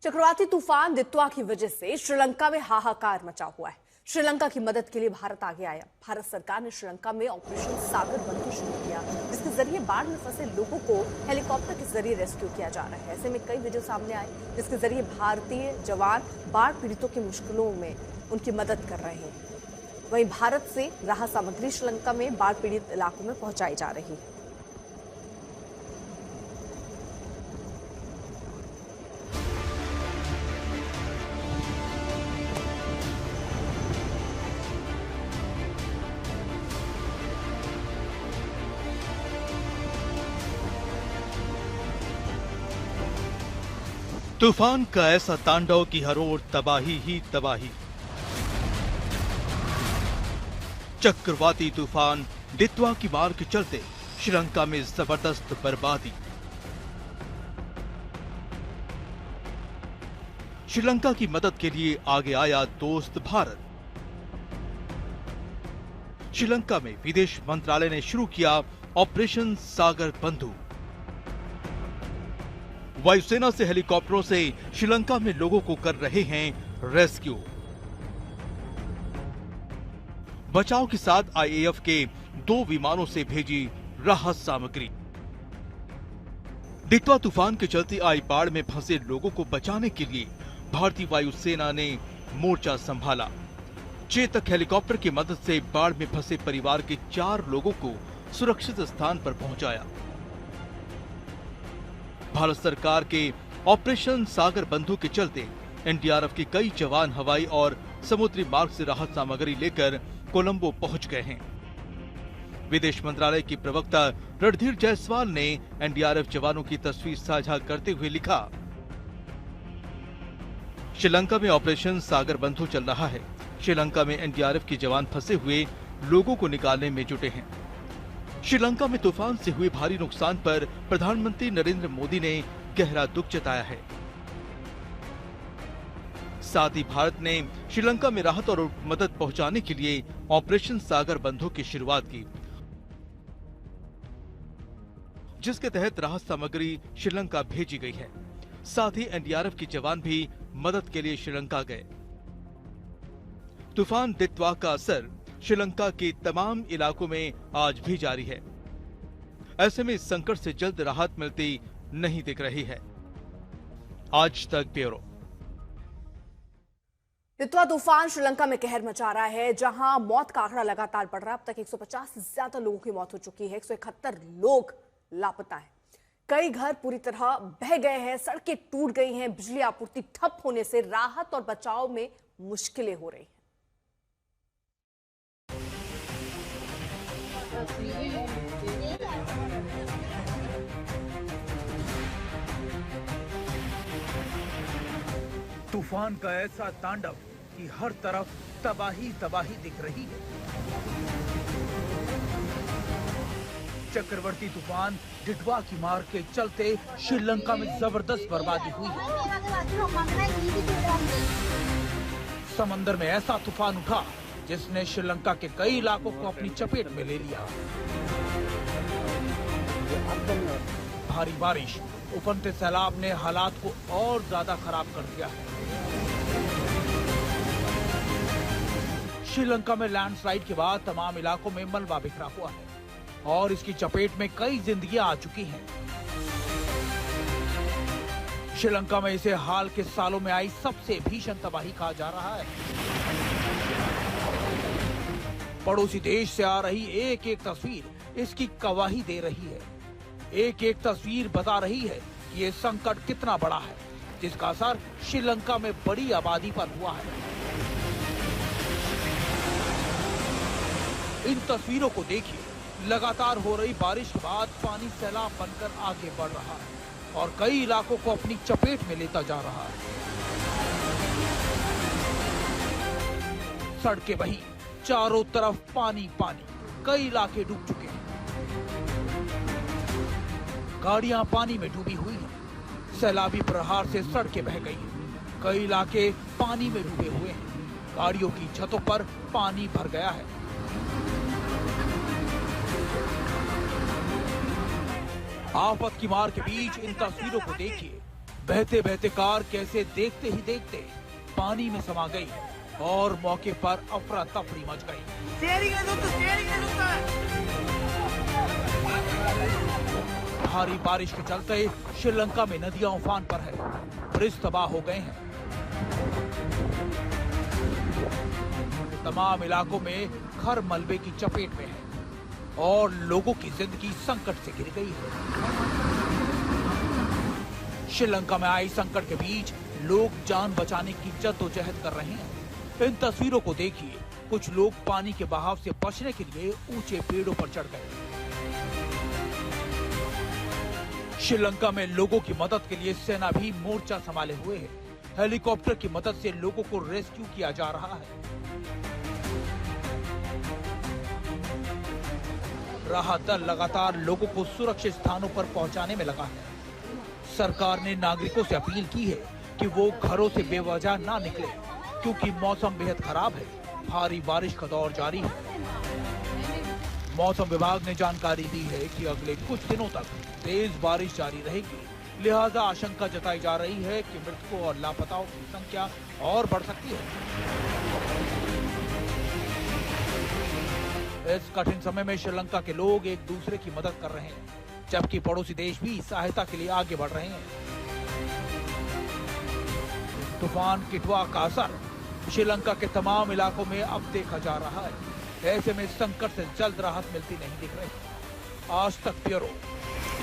चक्रवाती तूफान दित्वा की वजह से श्रीलंका में हाहाकार मचा हुआ है। श्रीलंका की मदद के लिए भारत आगे आया। भारत सरकार ने श्रीलंका में ऑपरेशन सागर बंधु शुरू किया, जिसके जरिए बाढ़ में फंसे लोगों को हेलीकॉप्टर के जरिए रेस्क्यू किया जा रहा है। ऐसे में कई वीडियो सामने आए जिसके जरिए भारतीय जवान बाढ़ पीड़ितों की मुश्किलों में उनकी मदद कर रहे हैं। वहीं भारत से राहत सामग्री श्रीलंका में बाढ़ पीड़ित इलाकों में पहुंचाई जा रही है। तूफान का ऐसा तांडव कि हर ओर तबाही ही तबाही। चक्रवाती तूफान दित्वा की मार के चलते श्रीलंका में जबरदस्त बर्बादी। श्रीलंका की मदद के लिए आगे आया दोस्त भारत। श्रीलंका में विदेश मंत्रालय ने शुरू किया ऑपरेशन सागर बंधु। वायुसेना से हेलीकॉप्टरों से श्रीलंका में लोगों को कर रहे हैं रेस्क्यू। बचाव के साथ आईएएफ के 2 विमानों से भेजी राहत सामग्री। दित्वा तूफान के चलते आई बाढ़ में फंसे लोगों को बचाने के लिए भारतीय वायुसेना ने मोर्चा संभाला। चेतक हेलीकॉप्टर की मदद से बाढ़ में फंसे परिवार के 4 लोगों को सुरक्षित स्थान पर पहुंचाया। भारत सरकार के ऑपरेशन सागर बंधु के चलते एनडीआरएफ के कई जवान हवाई और समुद्री मार्ग से राहत सामग्री लेकर कोलंबो पहुंच गए हैं। विदेश मंत्रालय की प्रवक्ता रणधीर जायसवाल ने एनडीआरएफ जवानों की तस्वीर साझा करते हुए लिखा, श्रीलंका में ऑपरेशन सागर बंधु चल रहा है। श्रीलंका में एनडीआरएफ के जवान फंसे हुए लोगों को निकालने में जुटे हैं। श्रीलंका में तूफान से हुए भारी नुकसान पर प्रधानमंत्री नरेंद्र मोदी ने गहरा दुख जताया है। साथ ही भारत ने श्रीलंका में राहत और मदद पहुंचाने के लिए ऑपरेशन सागर बंधु की शुरुआत की, जिसके तहत राहत सामग्री श्रीलंका भेजी गई है। साथ ही एनडीआरएफ के जवान भी मदद के लिए श्रीलंका गए। तूफान दित्वा का असर श्रीलंका के तमाम इलाकों में आज भी जारी है। ऐसे में इस संकट से जल्द राहत मिलती नहीं दिख रही है। आज तक ब्यूरो। दित्वा तूफान श्रीलंका में कहर मचा रहा है, जहां मौत का आंकड़ा लगातार बढ़ रहा है। अब तक 150 से ज्यादा लोगों की मौत हो चुकी है। 171 लोग लापता हैं। कई घर पूरी तरह बह गए हैं, सड़कें टूट गई हैं। बिजली आपूर्ति ठप होने से राहत और बचाव में मुश्किलें हो रही हैं। तूफान का ऐसा तांडव कि हर तरफ तबाही तबाही दिख रही है। चक्रवाती तूफान दित्वा की मार के चलते श्रीलंका में जबरदस्त बर्बादी हुई है। समंदर में ऐसा तूफान उठा जिसने श्रीलंका के कई इलाकों को अपनी चपेट में ले लिया। भारी बारिश, उफनते सैलाब ने हालात को और ज्यादा खराब कर दिया है। श्रीलंका में लैंडस्लाइड के बाद तमाम इलाकों में मलबा बिखरा हुआ है और इसकी चपेट में कई जिंदगियां आ चुकी हैं। श्रीलंका में इसे हाल के सालों में आई सबसे भीषण तबाही कहा जा रहा है। पड़ोसी देश से आ रही एक एक तस्वीर इसकी गवाही दे रही है। एक एक तस्वीर बता रही है कि ये संकट कितना बड़ा है, जिसका असर श्रीलंका में बड़ी आबादी पर हुआ है। इन तस्वीरों को देखिए, लगातार हो रही बारिश के बाद पानी सैलाब बनकर आगे बढ़ रहा है और कई इलाकों को अपनी चपेट में लेता जा रहा है। सड़कें बही, चारों तरफ पानी पानी, कई इलाके डूब चुके हैं। गाड़ियां पानी में डूबी हुई हैं। सैलाबी प्रहार से सड़कें बह गई हैं। कई इलाके पानी में डूबे हुए हैं। गाड़ियों की छतों पर पानी भर गया है। आफत की मार के बीच इन तस्वीरों को देखिए। बहते बहते कार कैसे देखते ही देखते पानी में समा गई और मौके पर अफरा तफरी मच गई। भारी बारिश के चलते श्रीलंका में नदियां उफान पर है, ब्रिज तबाह हो गए हैं। तमाम इलाकों में घर मलबे की चपेट में है और लोगों की जिंदगी संकट से घिर गई है। श्रीलंका में आई संकट के बीच लोग जान बचाने की जद्दोजहद कर रहे हैं। इन तस्वीरों को देखिए, कुछ लोग पानी के बहाव से बचने के लिए ऊंचे पेड़ों पर चढ़ गए। श्रीलंका में लोगों की मदद के लिए सेना भी मोर्चा संभाले हुए है। हेलीकॉप्टर की मदद से लोगों को रेस्क्यू किया जा रहा है। राहत दल लगातार लोगों को सुरक्षित स्थानों पर पहुंचाने में लगा है। सरकार ने नागरिकों से अपील की है कि वो घरों से बेवजह ना निकले, क्योंकि मौसम बेहद खराब है। भारी बारिश का दौर जारी है। मौसम विभाग ने जानकारी दी है कि अगले कुछ दिनों तक तेज बारिश जारी रहेगी, लिहाजा आशंका जताई जा रही है कि मृतकों और लापताओं की संख्या और बढ़ सकती है। इस कठिन समय में श्रीलंका के लोग एक दूसरे की मदद कर रहे हैं, जबकि पड़ोसी देश भी सहायता के लिए आगे बढ़ रहे हैं। तूफान किटवा का असर श्रीलंका के तमाम इलाकों में अब देखा जा रहा है। ऐसे में संकट से जल्द राहत मिलती नहीं दिख रही। आज तक ब्यूरो।